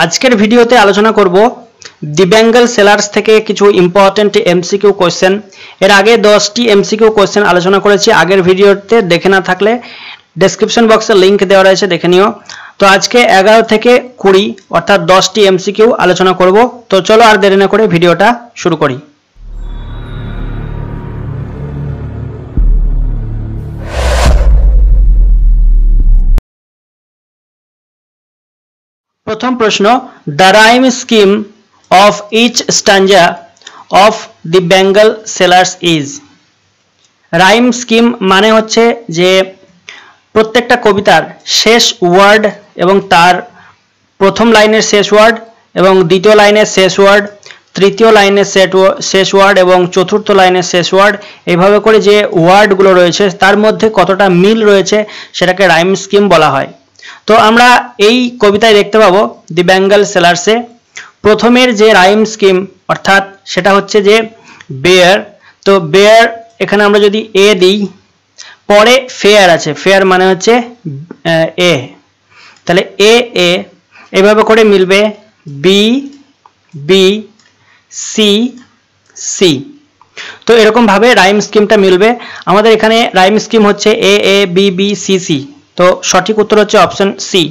আজকের ভিডিওতে আলোচনা করব দি বেঙ্গল সেলার্স থেকে কিছু ইম্পর্টেন্ট এমসিকিউ কোশ্চেন। এর আগে 10টি এমসিকিউ কোশ্চেন আলোচনা করেছি আগের ভিডিওতে, দেখে না থাকলে ডেসক্রিপশন বক্সে লিংক দেওয়া রয়েছে, দেখে নিও। তো আজকে 11 থেকে 20 অর্থাৎ 10টি এমসিকিউ আলোচনা করব। তো চলো আর দেরি না করে ভিডিওটা শুরু করি। প্রথম প্রশ্ন, the rhyme scheme of each stanza of the bangle sellers is. Rhyme scheme মানে হচ্ছে যে প্রত্যেকটা কবিতার শেষ ওয়ার্ড এবং তার প্রথম লাইনের শেষ ওয়ার্ড এবং দ্বিতীয় লাইনের শেষ ওয়ার্ড, তৃতীয় লাইনের শেষ ওয়ার্ড এবং চতুর্থ লাইনের শেষ ওয়ার্ড, এইভাবে করে যে ওয়ার্ডগুলো রয়েছে তার মধ্যে কতটা মিল রয়েছে সেটাকে রাইম স্কিম বলা হয়। তো আমরা এই কবিতায় দেখতে পাবো দি বেঙ্গল সেলার্সে প্রথমের যে রাইম স্কিম অর্থাৎ সেটা হচ্ছে যে বেয়ার। তো বেয়ার এখানে আমরা যদি এ দিই, পরে ফেয়ার আছে, ফেয়ার মানে হচ্ছে এ, তাহলে এ এ এইভাবে করে মিলবে বি বি সি সি। তো এরকম ভাবে রাইম স্কিমটা মিলবে। আমাদের এখানে রাইম স্কিম হচ্ছে A A B B C C. তো সঠিক উত্তর হচ্ছে অপশন সি।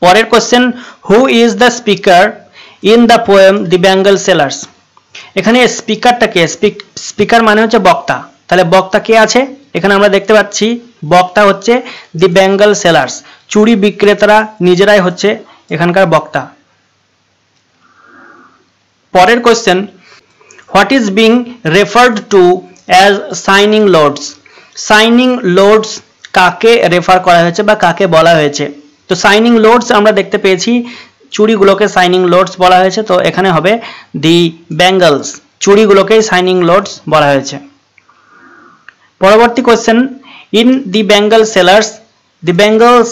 পরের question, who is the speaker in the poem the bangle sellers. এখানে স্পিকারটা কে? স্পিকার মানে হচ্ছে বক্তা, তাহলে বক্তা কে আছে? এখানে আমরা দেখতে পাচ্ছি বক্তা হচ্ছে দি বেঙ্গল সেলার্স, চুড়ি বিক্রেতারা নিজেরাই হচ্ছে এখানকার বক্তা। পরের question, what is being referred to as signing loads. Signing loads কাকে রেফার করা হয়েছে বা কাকে বলা হয়েছে? তো সাইনিং লোডস আমরা দেখতে পেয়েছি চুড়িগুলোকে সাইনিং লোডস বলা হয়েছে, তো এখানে হবে দি বেঙ্গলস, চুড়িগুলোকেই সাইনিং লোডস বলা হয়েছে। পরবর্তী question, in the bangle sellers the bangles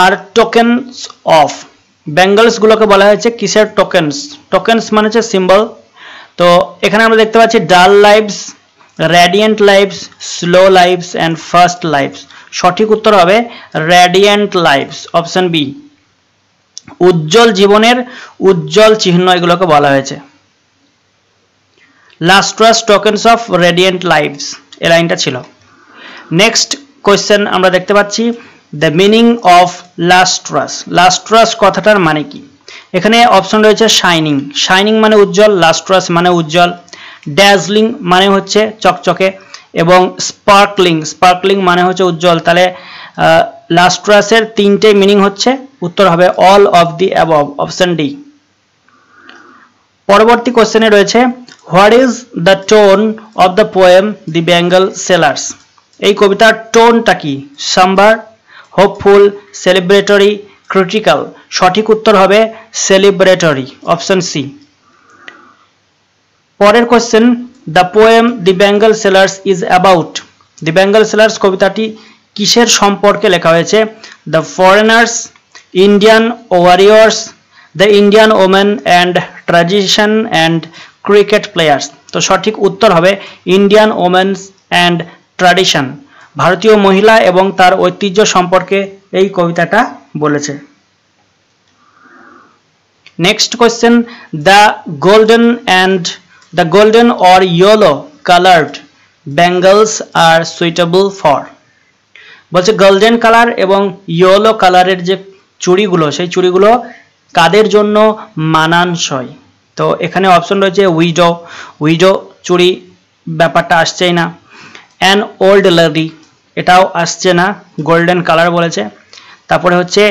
are tokens of. Bangles গুলোকে বলা হয়েছে কিসের টোকেনস? টোকেনস মানে হচ্ছে সিম্বল। তো এখানে আমরা দেখতে পাচ্ছি ডাল lives, radiant lives, slow lives and first lives. সঠিক উত্তর হবে রেডিয়েন্ট লাইভস, অপশন বি। উজ্জ্বল জীবনের উজ্জ্বল চিহ্ন এগুলোকে বলা হয়েছে। Lustrous tokens of radiant lives, এই লাইনটা ছিল। নেক্সট কোয়েশ্চেন আমরা দেখতে পাচ্ছি the meaning of lustrous. Lustrous কথাটার মানে কি? এখানে অপশন রয়েছে শাইনিং, শাইনিং মানে উজ্জ্বল, লাস্ট্রাস মানে উজ্জ্বল, ড্যাজলিং মানে হচ্ছে চকচকে এবং স্পার্কলিং, স্পার্কলিং মানে হচ্ছে উজ্জ্বল। তাহলে লাস্ট্রাসের তিনটে মিনিং হচ্ছে, উত্তর হবে all of the above, option D. পরবর্তী কোশ্চেনে রয়েছে what is the tone of the poem the bangle sellers. এই কবিতার টোনটা কি? Sombre, hopeful, celebratory, critical. সঠিক উত্তর হবে সেলিব্রেটরি, অপশন সি। পরের question, the poem the bangle sellers is about. The bangle sellers কবিতাটি কিসের সম্পর্কে লেখা হয়েছে? The foreigners, Indian warriors, the Indian women and tradition and cricket players. তো সঠিক উত্তর হবে ইন্ডিয়ান ওমেন্স অ্যান্ড ট্র্যাডিশন, ভারতীয় মহিলা এবং তার ঐতিহ্য সম্পর্কে এই কবিতাটা বলেছে। Next question, the golden or yellow colored bangles are suitable for। বলছে গোল্ডেন কালার এবং ইয়েলো কালারের যে চুড়িগুলো, সেই চুড়িগুলো কাদের জন্য মানানসই? তো এখানে অপশন রয়েছে উইডো, উইডো চুড়ি ব্যাপারটা আসছেই না। অ্যান ওল্ড লেডি, এটাও আসছে না, গোল্ডেন কালার বলেছে। তারপরে হচ্ছে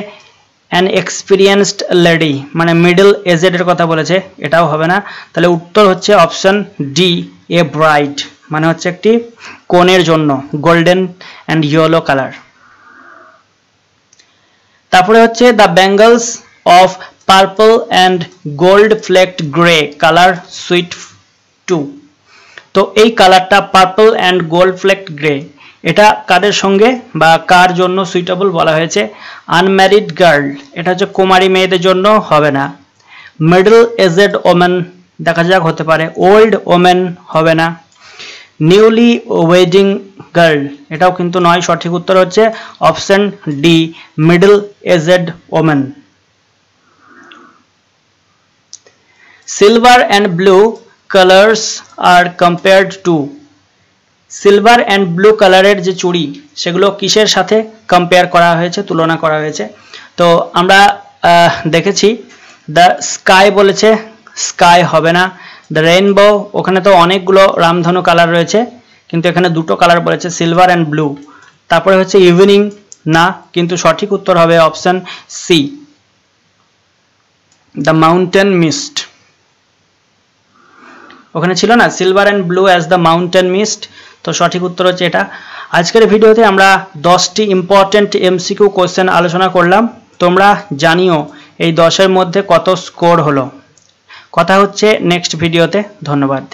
অ্যান এক্সপিরিয়েন্সড লেডি, মানে মিডল এজেডের কথা বলেছে, এটাও হবে না। তাহলে উত্তর হচ্ছে অপশন ডি, এ ব্রাইড, মানে হচ্ছে একটি কনের জন্য গোল্ডেন অ্যান্ড ইয়েলো কালার। তারপরে হচ্ছে the bangles of purple and gold flecked grey colour suit to. তো এই কালারটা purple and gold flecked grey, এটা কাদের সঙ্গে বা কার জন্য সুইটেবল বলা হয়েছে? আনম্যারিড গার্ল, এটা হচ্ছে কুমারী মেয়েদের জন্য, হবে না। মিডল এজেড ওমেন দেখা যাক হতে পারে, ওল্ড ওমেন হবে না। নিউলি ওয়েডিং গার্ল, এটাও কিন্তু নয়, সঠিক উত্তর হচ্ছে option D, middle aged women. Silver and blue colours are compared to, silver and blue কালারের যে চুড়ি সেগুলো কিসের সাথে কম্পেয়ার করা হয়েছে, তুলনা করা হয়েছে? তো আমরা দেখেছি দ্য স্কাই বলেছে, স্কাই হবে না। দ্য রেইনবো, ওখানে তো অনেকগুলো রামধনু কালার রয়েছে, কিন্তু এখানে দুটো কালার বলেছে, সিলভার অ্যান্ড ব্লু। তারপরে হচ্ছে ইভিনিং, না, কিন্তু সঠিক উত্তর হবে option C, the mountain mist. ওখানে ছিল না silver and blue as the mountain mist, তো সঠিক উত্তর হচ্ছে এটা। আজকের ভিডিওতে আমরা 10টি ইম্পর্টেন্ট এমসিকিউ কোশ্চেন আলোচনা করলাম। তোমরা জানিও এই 10-এর মধ্যে কত স্কোর হলো। কথা হচ্ছে নেক্সট ভিডিওতে। ধন্যবাদ।